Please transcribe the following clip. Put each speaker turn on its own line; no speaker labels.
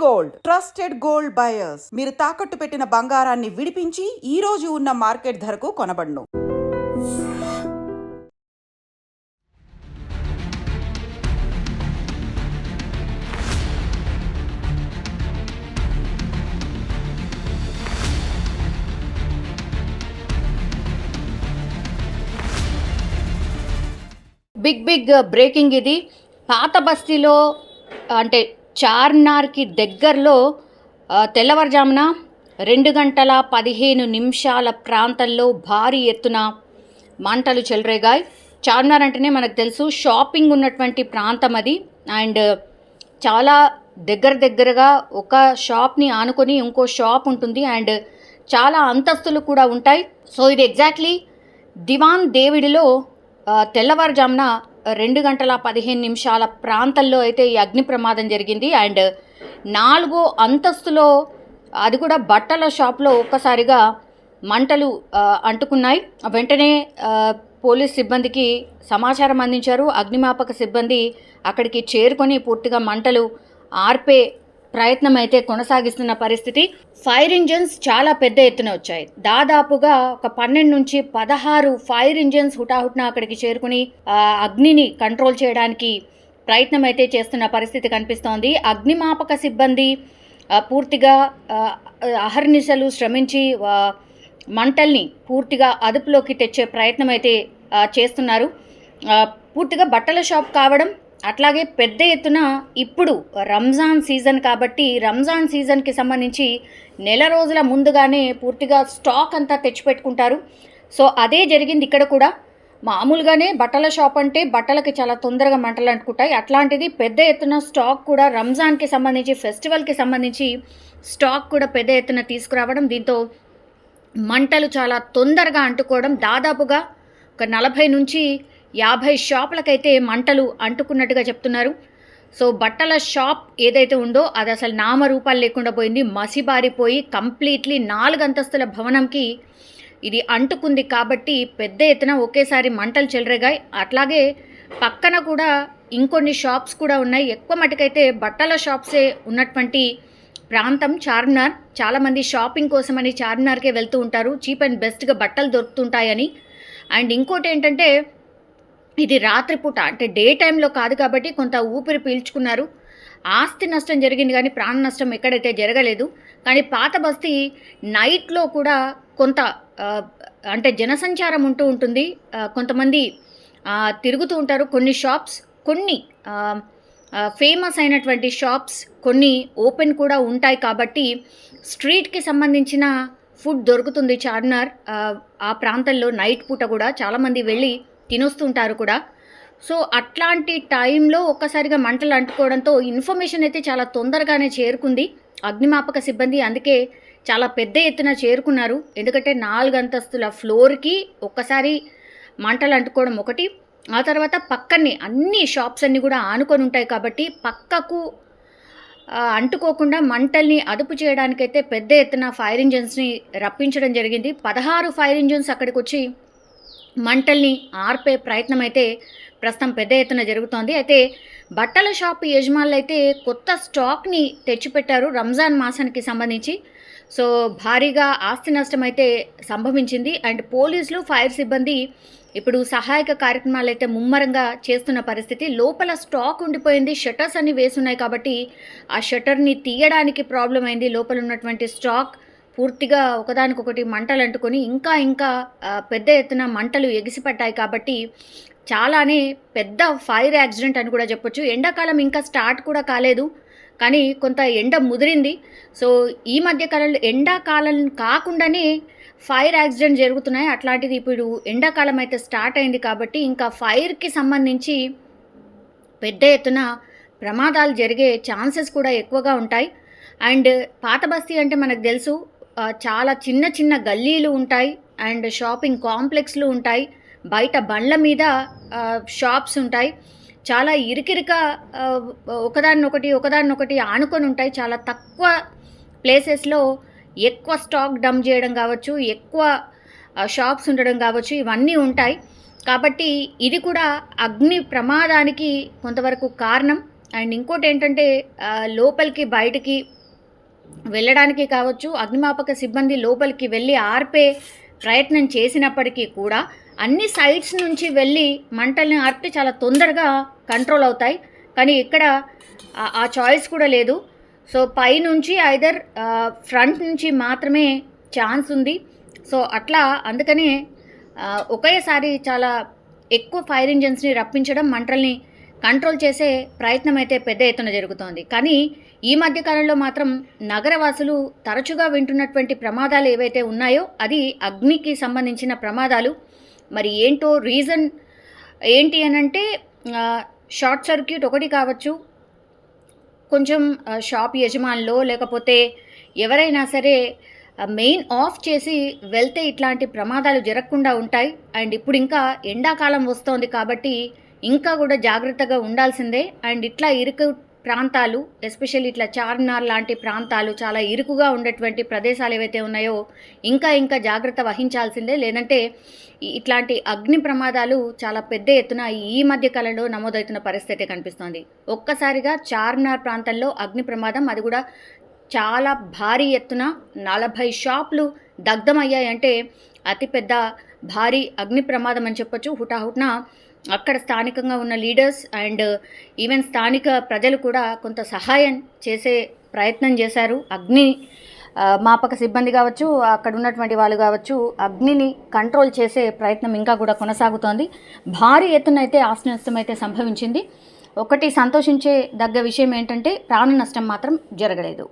Gold trusted gold buyers. మీరు తాకట్టు పెట్టిన బంగారాన్ని విడిపించి ఈ రోజు ఉన్న మార్కెట్ ధరకు కొనబడును.
బిగ్ బ్రేకింగ్ ఇది. పాత బస్తీలో అంటే చార్మినార్కి దగ్గరలో తెల్లవారుజామున 2:15 ప్రాంతంలో భారీ ఎత్తున మంటలు చెలరేగాయి. చార్మినార్ అంటేనే మనకు తెలుసు షాపింగ్ ఉన్నటువంటి ప్రాంతం అది. అండ్ చాలా దగ్గరగా ఒక షాప్ని ఆనుకొని ఇంకో షాప్ ఉంటుంది అండ్ చాలా అంతస్తులు కూడా ఉంటాయి. సో ఇది ఎగ్జాక్ట్లీ దివాన్ డేవిడ్లో తెల్లవారుజామున 2:15 ప్రాంతంలో అయితే ఈ అగ్ని ప్రమాదం జరిగింది. అండ్ 4వ అంతస్తులో అది కూడా బట్టల షాప్లో ఒక్కసారిగా మంటలు అంటుకున్నాయి. వెంటనే పోలీస్ సిబ్బందికి సమాచారం అందించారు. అగ్నిమాపక సిబ్బంది అక్కడికి చేరుకొని పూర్తిగా మంటలు ఆర్పే ప్రయత్నం అయితే కొనసాగిస్తున్న పరిస్థితి. ఫైర్ ఇంజన్స్ చాలా పెద్ద ఎత్తున వచ్చాయి. దాదాపుగా ఒక 12 నుంచి 16 ఫైర్ ఇంజన్స్ హుటాహుటిన అక్కడికి చేరుకుని అగ్నిని కంట్రోల్ చేయడానికి ప్రయత్నం అయితే చేస్తున్న పరిస్థితి కనిపిస్తోంది. అగ్నిమాపక సిబ్బంది పూర్తిగా అహర్నిశలు శ్రమించి మంటల్ని పూర్తిగా అదుపులోకి తెచ్చే ప్రయత్నం అయితే చేస్తున్నారు. పూర్తిగా బట్టల షాప్ కావడం, అట్లాగే పెద్ద ఎత్తున ఇప్పుడు రంజాన్ సీజన్ కాబట్టి రంజాన్ సీజన్కి సంబంధించి నెల రోజుల ముందుగానే పూర్తిగా స్టాక్ అంతా తెచ్చిపెట్టుకుంటారు. సో అదే జరిగింది ఇక్కడ కూడా. మామూలుగానే బట్టల షాప్ అంటే బట్టలకి చాలా తొందరగా మంటలు అంటుకుంటాయి. అట్లాంటిది పెద్ద ఎత్తున స్టాక్ కూడా రంజాన్కి సంబంధించి ఫెస్టివల్కి సంబంధించి స్టాక్ కూడా పెద్ద ఎత్తున తీసుకురావడం, దీంతో మంటలు చాలా తొందరగా అంటుకోవడం. దాదాపుగా ఒక 40 నుంచి 50 షాపులకైతే మంటలు అంటుకున్నట్టుగా చెప్తున్నారు. సో బట్టల షాప్ ఏదైతే ఉందో అది అసలు నామరూపాలు లేకుండా పోయింది. మసిబారిపోయి కంప్లీట్లీ 4 అంతస్తుల భవనంకి ఇది అంటుకుంది కాబట్టి పెద్ద ఎత్తున ఒకేసారి మంటలు చెలరేగాయి. అట్లాగే పక్కన కూడా ఇంకొన్ని షాప్స్ కూడా ఉన్నాయి. ఎక్కువ మటుకైతే బట్టల షాప్సే ఉన్నటువంటి ప్రాంతం చార్మినార్. చాలామంది షాపింగ్ కోసమని చార్మినార్కే వెళ్తూ ఉంటారు, చీప్ అండ్ బెస్ట్గా బట్టలు దొరుకుతుంటాయని. అండ్ ఇంకోటి ఏంటంటే ఇది రాత్రిపూట అంటే డే టైంలో కాదు కాబట్టి కొంత ఊపిరి పీల్చుకున్నారు. ఆస్తి నష్టం జరిగింది కానీ ప్రాణ నష్టం ఎక్కడైతే జరగలేదు. కానీ పాత బస్తీ నైట్లో కూడా కొంత అంటే జనసంచారం ఉంటుంది. కొంతమంది తిరుగుతూ ఉంటారు. కొన్ని షాప్స్, కొన్ని ఫేమస్ అయినటువంటి షాప్స్ కొన్ని ఓపెన్ కూడా ఉంటాయి కాబట్టి స్ట్రీట్కి సంబంధించిన ఫుడ్ దొరుకుతుంది చార్మినార్ ఆ ప్రాంతంలో. నైట్ పూట కూడా చాలామంది వెళ్ళి తినొస్తుంటారు కూడా. సో అట్లాంటి టైంలో ఒక్కసారిగా మంటలు అంటుకోవడంతో ఇన్ఫర్మేషన్ అయితే చాలా తొందరగానే చేరుకుంది అగ్నిమాపక సిబ్బంది. అందుకే చాలా పెద్ద ఎత్తున చేరుకున్నారు. ఎందుకంటే 4 అంతస్తుల ఫ్లోర్కి ఒక్కసారి మంటలు అంటుకోవడం ఒకటి, ఆ తర్వాత పక్కనే అన్ని షాప్స్ అన్నీ కూడా ఆనుకొని ఉంటాయి కాబట్టి పక్కకు అంటుకోకుండా మంటల్ని అదుపు చేయడానికైతే పెద్ద ఎత్తున ఫైర్ ఇంజన్స్ని రప్పించడం జరిగింది. 16 ఫైర్ ఇంజన్స్ అక్కడికి వచ్చి మంటల్ని ఆర్పే ప్రయత్నం అయితే ప్రస్తుతం పెద్ద ఎత్తున జరుగుతోంది. అయితే బట్టల షాప్ యజమానులు అయితే కొత్త స్టాక్ని తెచ్చిపెట్టారు రంజాన్ మాసానికి సంబంధించి. సో భారీగా ఆస్తి నష్టం అయితే సంభవించింది. అండ్ పోలీసులు, ఫైర్ సిబ్బంది ఇప్పుడు సహాయక కార్యక్రమాలు అయితే ముమ్మరంగా చేస్తున్న పరిస్థితి. లోపల స్టాక్ ఉండిపోయింది, షట్టర్స్ అన్ని వేసున్నాయి కాబట్టి ఆ షట్టర్ని తీయడానికి ప్రాబ్లం అయింది. లోపల ఉన్నటువంటి స్టాక్ పూర్తిగా ఒకదానికొకటి మంటలు అంటుకొని ఇంకా పెద్ద ఎత్తున మంటలు ఎగిసిపట్టాయి కాబట్టి చాలానే పెద్ద ఫైర్ యాక్సిడెంట్ అని కూడా చెప్పొచ్చు. ఎండాకాలం ఇంకా స్టార్ట్ కూడా కాలేదు కానీ కొంత ఎండ ముదిరింది. సో ఈ మధ్య కాలంలో ఎండాకాలం కాకుండానే ఫైర్ యాక్సిడెంట్ జరుగుతున్నాయి. అట్లాంటిది ఇప్పుడు ఎండాకాలం అయితే స్టార్ట్ అయింది కాబట్టి ఇంకా ఫైర్కి సంబంధించి పెద్ద ఎత్తున ప్రమాదాలు జరిగే ఛాన్సెస్ కూడా ఎక్కువగా ఉంటాయి. అండ్ పాత బస్తీ అంటే మనకు తెలుసు చాలా చిన్న గల్లీలు ఉంటాయి అండ్ షాపింగ్ కాంప్లెక్స్లు ఉంటాయి, బయట బండ్ల మీద షాప్స్ ఉంటాయి, చాలా ఇరికిరిక ఒకదాన్నొకటి ఆనుకొని ఉంటాయి. చాలా తక్కువ ప్లేసెస్లో ఎక్కువ స్టాక్ డంప్ చేయడం కావచ్చు, ఎక్కువ షాప్స్ ఉండడం కావచ్చు, ఇవన్నీ ఉంటాయి. కాబట్టి ఇది కూడా అగ్ని ప్రమాదానికి కొంతవరకు కారణం. అండ్ ఇంకోటి ఏంటంటే లోపలికి బయటికి వెళ్ళడానికి కావచ్చు, అగ్నిమాపక సిబ్బంది లోపలికి వెళ్ళి ఆర్పే ప్రయత్నం చేసినప్పటికీ కూడా అన్ని సైడ్స్ నుంచి వెళ్ళి మంటల్ని ఆర్పితే చాలా తొందరగా కంట్రోల్ అవుతాయి. కానీ ఇక్కడ ఆ చాయిస్ కూడా లేదు. సో పైనుంచి ఐదర్ ఫ్రంట్ నుంచి మాత్రమే ఛాన్స్ ఉంది. సో అట్లా అందుకనే ఒకేసారి చాలా ఎక్కువ ఫైర్ ఇంజన్స్ని రప్పించడం, మంటల్ని కంట్రోల్ చేసే ప్రయత్నం అయితే పెద్ద ఎత్తున జరుగుతోంది. కానీ ఈ మధ్య కాలంలో మాత్రం నగరవాసులు తరచుగా వింటున్నటువంటి ప్రమాదాలు ఏవైతే ఉన్నాయో అది అగ్నికి సంబంధించిన ప్రమాదాలు. మరి ఏంటో రీజన్ ఏంటి అనంటే షార్ట్ సర్క్యూట్ ఒకటి కావచ్చు, కొంచెం షాప్ యజమానులో లేకపోతే ఎవరైనా సరే మెయిన్ ఆఫ్ చేసి వెళ్తే ఇట్లాంటి ప్రమాదాలు జరగకుండా ఉంటాయి. అండ్ ఇప్పుడు ఇంకా ఎండాకాలం వస్తోంది కాబట్టి ఇంకా కూడా జాగ్రత్తగా ఉండాల్సిందే. అండ్ ఇట్లా ఇరుకు ప్రాంతాలు, ఎస్పెషల్లీ ఇట్లా చార్మినార్ లాంటి ప్రాంతాలు, చాలా ఇరుకుగా ఉండేటువంటి ప్రదేశాలు ఏవైతే ఉన్నాయో ఇంకా జాగ్రత్త వహించాల్సిందే. లేదంటే ఇట్లాంటి అగ్ని ప్రమాదాలు చాలా పెద్ద ఎత్తున ఈ మధ్య కాలంలో నమోదవుతున్న పరిస్థితి కనిపిస్తోంది. ఒక్కసారిగా చార్మినార్ ప్రాంతంలో అగ్ని ప్రమాదం, అది కూడా చాలా భారీ ఎత్తున 40 షాపులు దగ్ధమయ్యాయంటే అతిపెద్ద భారీ అగ్ని ప్రమాదం అని చెప్పొచ్చు. హుటాహుట్న అక్కడ స్థానికంగా ఉన్న లీడర్స్ అండ్ ఈవెన్ స్థానిక ప్రజలు కూడా కొంత సహాయం చేసే ప్రయత్నం చేశారు. అగ్ని మాపక సిబ్బంది కావచ్చు, అక్కడ ఉన్నటువంటి వాళ్ళు కావచ్చు, అగ్నిని కంట్రోల్ చేసే ప్రయత్నం ఇంకా కూడా కొనసాగుతోంది. భారీ ఎత్తున అయితే ఆస్తి నష్టం అయితే సంభవించింది. ఒకటి సంతోషించే దగ్గ విషయం ఏంటంటే ప్రాణ నష్టం మాత్రం జరగలేదు.